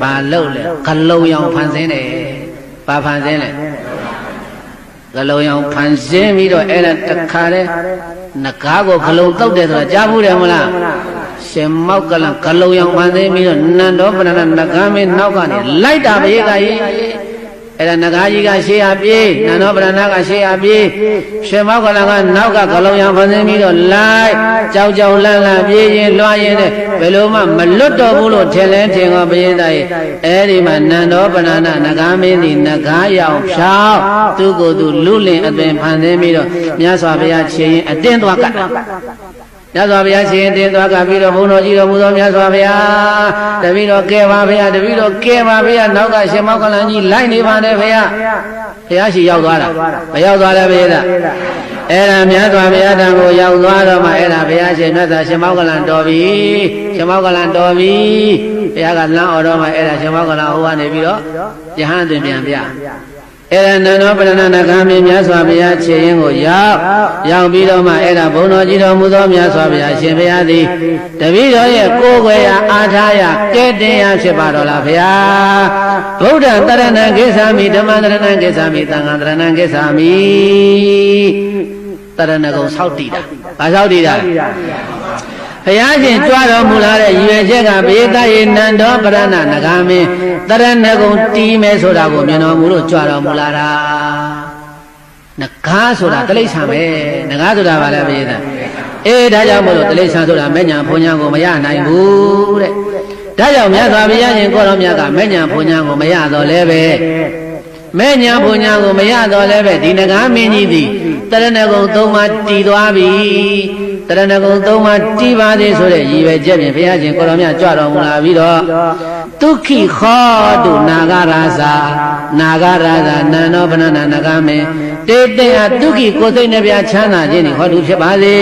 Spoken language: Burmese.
ဘာလို့လဲဂလုံးရောင်ဖန်ဆင်းတယ်ဘာဖန်ဆင်းလဲဂလုံးရောင်ဖန်ဆင်းပြီးတော့အဲ့ဒါတခါတည်းနဂါးကိုဂလုံးတုတ်တယ်ဆိုတာကြားဘူးတယ်မလားရှင်မောက်ကလဂလုံးရောင်ဖန်ဆင်းပြီးတော့နန္ဒောပဏ္ဏနဂါမင်းနောက်ကနေလိုက်တာဘေးကကြီးအဲ့ဒါနဂါကြီးကရှေ့ရပြေးနန္ဒောပဏ္ဏကရှေ့ရပြေးရှင်မောက်ကလကနောက်ကဂလုံးရောင်ဖန်ဆင်းပြီးတော့လိုက်ကြောက်ကြောက်လန့်လန့်ပြေးရင်လွှားရင်ဘယ်လိုမှမလွတ်တော့ဘူးလို့ထင်လဲထင်ကောဘေးသားရဲ့အဲ့ဒီမှာနန္ဒောပဏ္ဏနဂါမင်းဒီနဂါရောင်ဖြောင်းသူ့ကိုယ်သူလူလင်အသွင်ဖန်ဆင်းပြီးတော့မြတ်စွာဘုရားခြေရင်အတင်းသွားကတ်မြတ်စွာဘုရားခြေရင်တင်းသွားကပြီးတော့ဘုန်းတော်ကြီးတော်မူသောမြတ်စွာဘုရားတပည့်တော်ကဲပါဘုရားတပည့်တော်ကဲပါဘုရားနောက်ကရှင်မောက္ကလန်ကြီးလိုက်နေပါတယ်ဘုရားဘုရားရှိရောက်သွားတာမရောက်သွားလည်းဘုရားအဲ့ဒါမြတ်စွာဘုရားတန်ကိုရောက်သွားတော့မှအဲ့ဒါဘုရားရှင်မြတ်စွာရှင်မောက္ကလန်တော်ပြီရှင်မောက္ကလန်တော်ပြီဘုရားကလမ်းអော်တော့မှအဲ့ဒါရှင်မောက္ကလန်ဟိုကနေပြီးတော့ယဟန်အသွင်ပြန်ပြအဲ့ဒါနန္ဒောပဏ္ဏနဂါမင်းမြတ်စွာဘုရားခြေရင်းကိုရောက်ပြီးတော့မှအဲ့ဒါဘုန်းတော်ကြီးတော်မူသောမြတ်စွာဘုရားရှင်ဘုရားသည်တပည့်တော်ရဲ့ကိုယ်ွယ်ရာအားထားရာကဲတင်ရာဖြစ်ပါတော်လားဘုရားဗုဒ္ဓတရဏံကိစ္ဆာမိဓမ္မတရဏံကိစ္ဆာမိသံဃာတရဏံကိစ္ဆာမိတရဏဂုံဆောက်တည်တာဘာဆောက်တည်တာဘုရားရှင်ကြွတော်မူလာတဲ့ရည်ရွယ်ချက်ကဘေးသားရေနန္ဒောပရဏနဂါမင်းတရဏဂုံတီးမယ်ဆိုတာကိုမြင်တော်မူလို့ကြွတော်မူလာတာနဂါဆိုတာတိရစ္ဆာန်ပဲနဂါဆိုတာဘာလဲဘုရားဒါကြောင့်မို့လို့တိရစ္ဆာန်ဆိုတာမဲ့ညာဘုံညာကိုမရနိုင်ဘူးတဲ့ဒါကြောင့်မြတ်စွာဘုရားရှင်ကိုတော်မြတ်ကမဲ့ညာဘုံညာကိုမရတော့လဲပဲမဲ့ညာဘုံညာကိုမရတော့လဲပဲဒီနဂါမင်းကြီးသည်တရဏဂုံသုံးပါးတည်သွားပြီတရဏဂုံသုံးပါးတည်ပါသေးဆိုတဲ့ရည်ရွယ်ချက်ဖြင့်ဘုရားရှင်ကိုတော်မြတ်ကြွတော်မူလာပြီးတော့ဒုက္ခိခောတုနာဂရာဇာနန္ဒောပဏ္ဏနဂါမင်းတေတေအဒုက္ခိကိုယ်စိတ်နှပြချမ်းသာခြင်းဤဟောတုဖြစ်ပါစေ